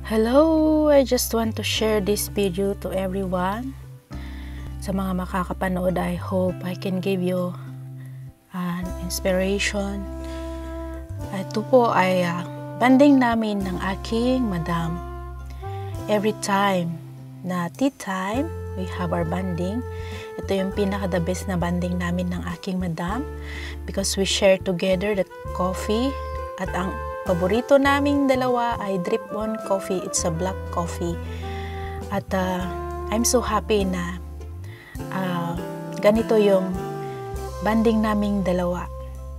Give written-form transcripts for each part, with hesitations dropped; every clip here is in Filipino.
Hello! I just want to share this video to everyone. Sa mga makakapanood, I hope I can give you an inspiration. Ito po ay banding namin ng aking madam. Every time na tea time, we have our banding. Ito yung pinaka-the best na banding namin ng aking madam because we share together the coffee at ang paborito naming dalawa ay drip on coffee. It's a black coffee. At I'm so happy na ganito yung banding naming dalawa.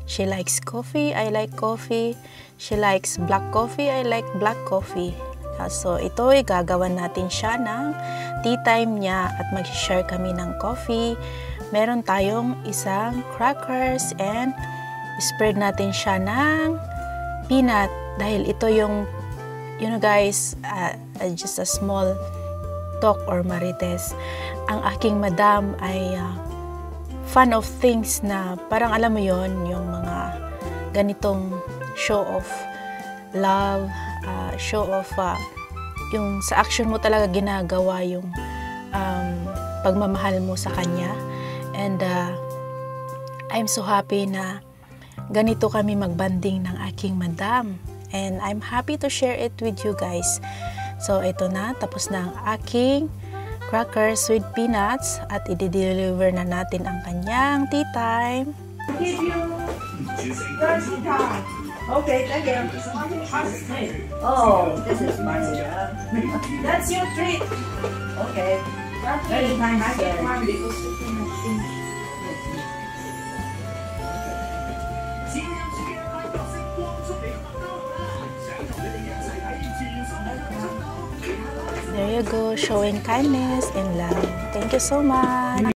She likes coffee, I like coffee. She likes black coffee, I like black coffee. So ito ay gagawan natin siya ng tea time niya at mag-share kami ng coffee. Meron tayong isang crackers and spread natin siya ng peanut dahil ito yung guys, just a small talk or marites. Ang aking madam ay fan of things na parang alam mo yon, yung mga ganitong show of love, show of yung sa action mo talaga ginagawa yung pagmamahal mo sa kanya. And I'm so happy na ganito kami magbanding ng aking madam. And I'm happy to share it with you guys. So, ito na. Tapos na ang aking crackers with peanuts. At i-deliver na natin ang kanyang tea time. Give you Thursday time. Okay, thank you. Oh, this is money. That's your treat. Okay. Very nice. There you go, showing kindness and love. Thank you so much.